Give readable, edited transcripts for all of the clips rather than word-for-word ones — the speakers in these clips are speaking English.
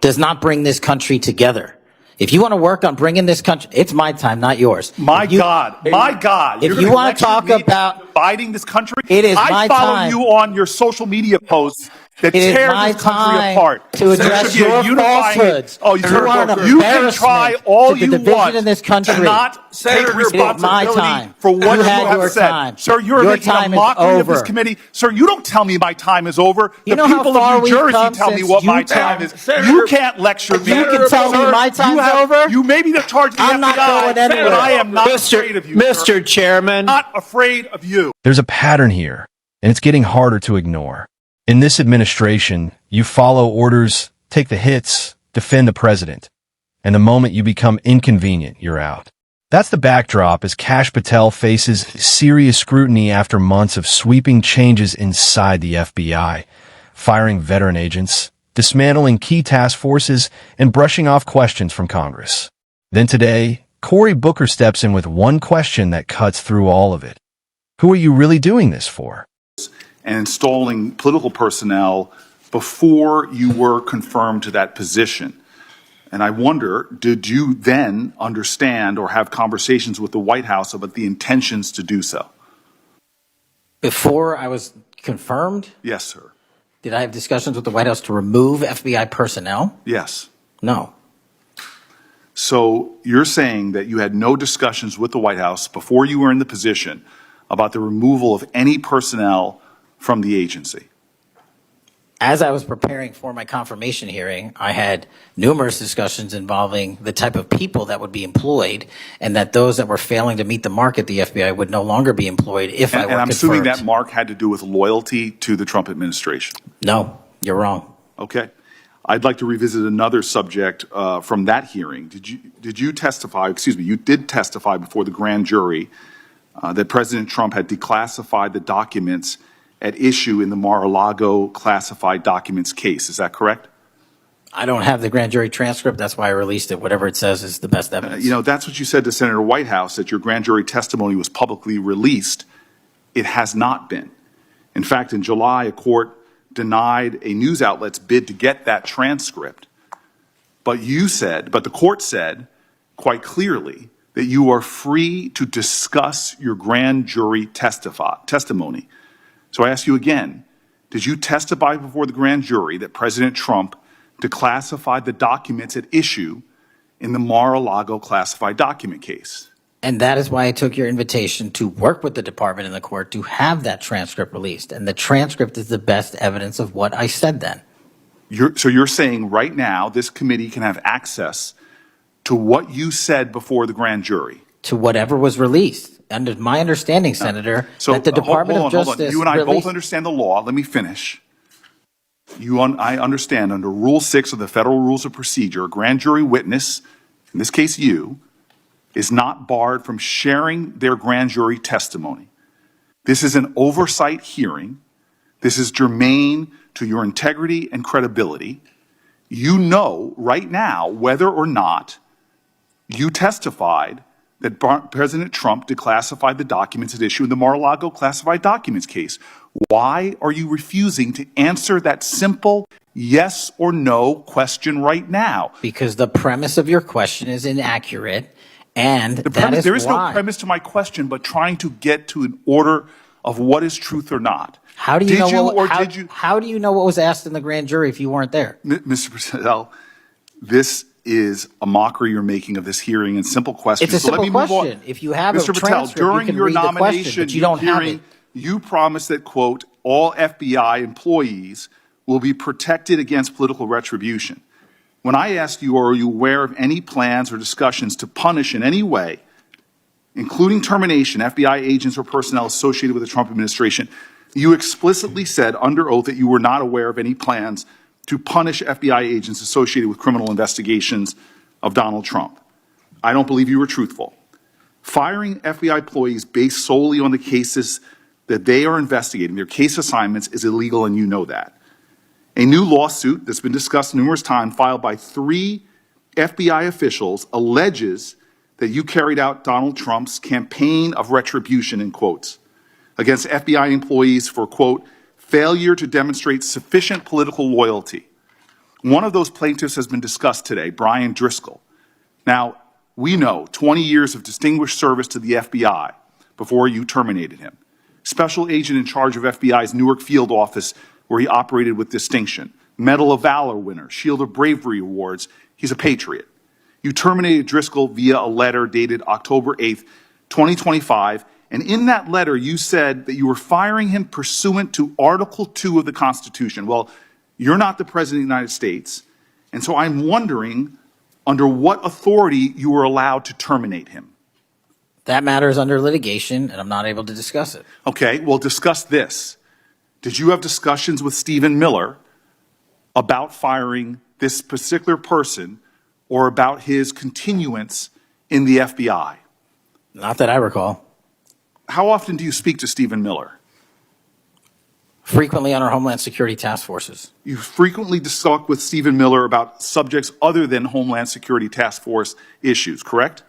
does not bring this country together. If you want to work on bringing this country, it's my time, not yours. My God. If you want to talk about dividing this country, it is my time. I follow you on your social media posts that tear this country apart. To address your falsehoods. Oh, you can try all you want in this country. To not take responsibility for what you have said. Sir, you're making a mockery of this committee. Sir, you don't tell me my time is over. The people of New Jersey tell me what my time is. You can't lecture me. You can tell me my time's over. You may be the charge of the FBI, I'm not going anywhere. but I am not afraid of you, Mr. Chairman. Not afraid of you. There's a pattern here, and it's getting harder to ignore. In this administration, you follow orders, take the hits, defend the president. And the moment you become inconvenient, you're out. That's the backdrop as Kash Patel faces serious scrutiny after months of sweeping changes inside the FBI, firing veteran agents, dismantling key task forces, and brushing off questions from Congress. Then today, Cory Booker steps in with one question that cuts through all of it. Who are you really doing this for? And installing political personnel before you were confirmed to that position. And I wonder, did you then understand or have conversations with the White House about the intentions to do so? Before I was confirmed? Yes, sir. Did I have discussions with the White House to remove FBI personnel? Yes. No. So you're saying that you had no discussions with the White House before you were in the position about the removal of any personnel from the agency? As I was preparing for my confirmation hearing, I had numerous discussions involving the type of people that would be employed, and that those that were failing to meet the mark at the FBI would no longer be employed if I were confirmed. And I'm assuming that mark had to do with loyalty to the Trump administration. No, you're wrong. Okay. I'd like to revisit another subject from that hearing. Did you testify, you did testify before the grand jury that President Trump had declassified the documents at issue in the Mar-a-Lago classified documents case. Is that correct? I don't have the grand jury transcript. That's why I released it. Whatever it says is the best evidence. That's what you said to Senator Whitehouse, that your grand jury testimony was publicly released. It has not been. In fact, in July, a court denied a news outlet's bid to get that transcript. But the court said quite clearly that you are free to discuss your grand jury testimony. So I ask you again, did you testify before the grand jury that President Trump declassified the documents at issue in the Mar-a-Lago classified document case? And that is why I took your invitation to work with the department and the court to have that transcript released. And the transcript is the best evidence of what I said then. So you're saying right now this committee can have access to what you said before the grand jury? To whatever was released. Under my understanding, Senator, that the Department of Justice... You and I both understand the law. Let me finish. I understand under Rule 6 of the Federal Rules of Procedure, a grand jury witness, in this case you, is not barred from sharing their grand jury testimony. This is an oversight hearing. This is germane to your integrity and credibility. You know right now whether or not you testified that President Trump declassified the documents at issue in the Mar-a-Lago classified documents case. Why are you refusing to answer that simple yes or no question right now? Because the premise of your question is inaccurate, and there is no premise to my question, but trying to get to an order of what is truth or not. How do you How do you know what was asked in the grand jury if you weren't there? Mr. Patel, this is a mockery you're making of this hearing and simple questions. It's a simple question. If you have Mr. a Patel, transcript, during you can your read nomination, the question, but you don't have it. You promised that, quote, all FBI employees will be protected against political retribution. When I asked you, are you aware of any plans or discussions to punish in any way, including termination, FBI agents or personnel associated with the Trump administration, you explicitly said under oath that you were not aware of any plans to punish FBI agents associated with criminal investigations of Donald Trump. I don't believe you were truthful. Firing FBI employees based solely on the cases that they are investigating, their case assignments, is illegal, and you know that. A new lawsuit that's been discussed numerous times, filed by 3 FBI officials, alleges that you carried out Donald Trump's campaign of retribution, in quotes, against FBI employees for, quote, failure to demonstrate sufficient political loyalty. One of those plaintiffs has been discussed today, Brian Driscoll. Now, we know 20 years of distinguished service to the FBI before you terminated him. Special agent in charge of FBI's Newark field office, where he operated with distinction. Medal of Valor winner, Shield of Bravery awards. He's a patriot. You terminated Driscoll via a letter dated October 8th, 2025, and in that letter you said that you were firing him pursuant to Article 2 of the Constitution. Well, you're not the President of the United States, and so I'm wondering under what authority you were allowed to terminate him. That matter is under litigation, and I'm not able to discuss it. Okay, well, discuss this. Did you have discussions with Stephen Miller about firing this particular person or about his continuance in the FBI? Not that I recall. How often do you speak to Stephen Miller? Frequently on our Homeland Security task forces. You frequently talk with Stephen Miller about subjects other than Homeland Security task force issues, correct?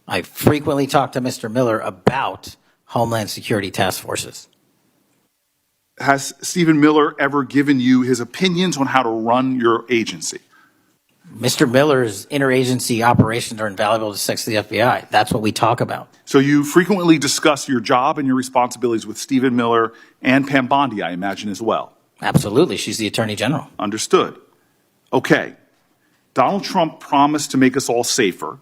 I frequently talk to Mr. Miller about Homeland Security task forces. Has Stephen Miller ever given you his opinions on how to run your agency? Mr. Miller's interagency operations are invaluable to success of the FBI. That's what we talk about. So you frequently discuss your job and your responsibilities with Stephen Miller and Pam Bondi, I imagine, as well. Absolutely. She's the Attorney General. Understood. Okay. Donald Trump promised to make us all safer.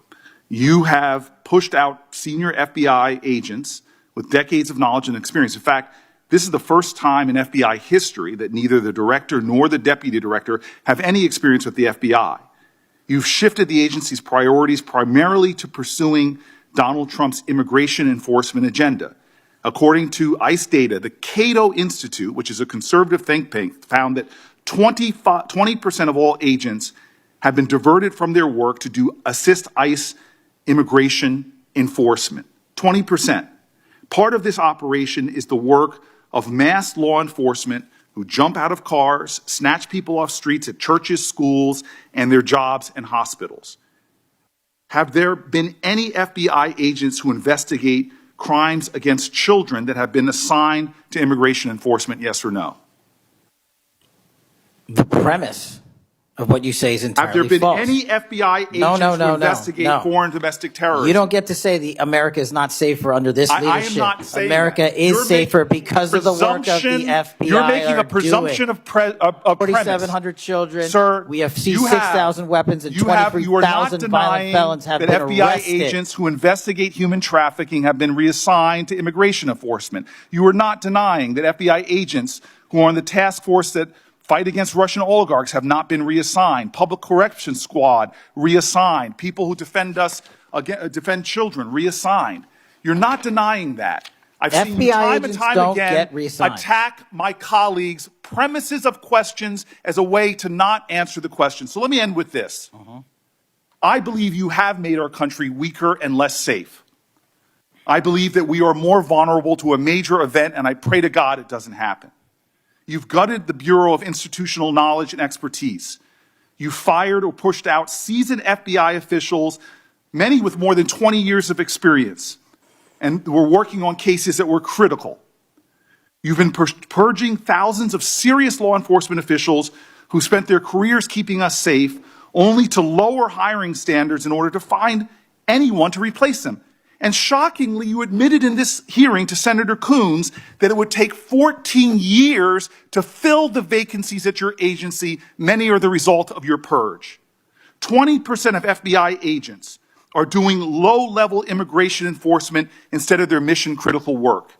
You have pushed out senior FBI agents with decades of knowledge and experience. In fact, this is the first time in FBI history that neither the director nor the deputy director have any experience with the FBI. You've shifted the agency's priorities primarily to pursuing Donald Trump's immigration enforcement agenda. According to ICE data, the Cato Institute, which is a conservative think tank, found that 20% of all agents have been diverted from their work to assist ICE immigration enforcement. 20%. Part of this operation is the work of mass law enforcement who jump out of cars, snatch people off streets at churches, schools, and their jobs and hospitals. Have there been any FBI agents who investigate crimes against children that have been assigned to immigration enforcement, yes or no? The premise of what you say is entirely false. Have there been false. any FBI agents who investigate foreign domestic terrorism? You don't get to say America is not safer under this leadership. I am not saying America that. is safer because of the work of the FBI. You're making a presumption of premise. 4,700 children. Sir, we have seized 6,000 weapons and 23,000 violent felons have been arrested. That FBI agents who investigate human trafficking have been reassigned to immigration enforcement. You are not denying that FBI agents who are on the task force that fight against Russian oligarchs have not been reassigned. Public Correction Squad, reassigned. People who defend us, defend children, reassigned. You're not denying that. I've seen you time and time again attack my colleagues' premises of questions as a way to not answer the question. So let me end with this. I believe you have made our country weaker and less safe. I believe that we are more vulnerable to a major event, and I pray to God it doesn't happen. You've gutted the Bureau of Institutional Knowledge and Expertise. You fired or pushed out seasoned FBI officials, many with more than 20 years of experience, and were working on cases that were critical. You've been purging thousands of serious law enforcement officials who spent their careers keeping us safe, only to lower hiring standards in order to find anyone to replace them. And shockingly, you admitted in this hearing to Senator Coons that it would take 14 years to fill the vacancies at your agency. Many are the result of your purge. 20% of FBI agents are doing low-level immigration enforcement instead of their mission-critical work.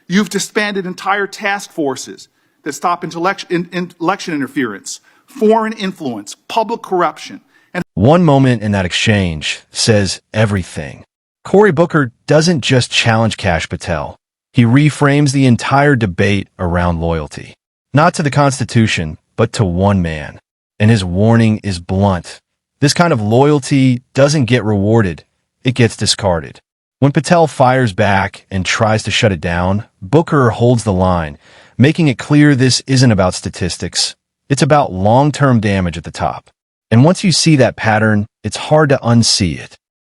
You've disbanded entire task forces that stop election interference, foreign influence, public corruption. And one moment in that exchange says everything. Cory Booker doesn't just challenge Kash Patel. He reframes the entire debate around loyalty. Not to the Constitution, but to one man. And his warning is blunt. This kind of loyalty doesn't get rewarded. It gets discarded. When Patel fires back and tries to shut it down, Booker holds the line, making it clear this isn't about statistics. It's about long-term damage at the top. And once you see that pattern, it's hard to unsee it.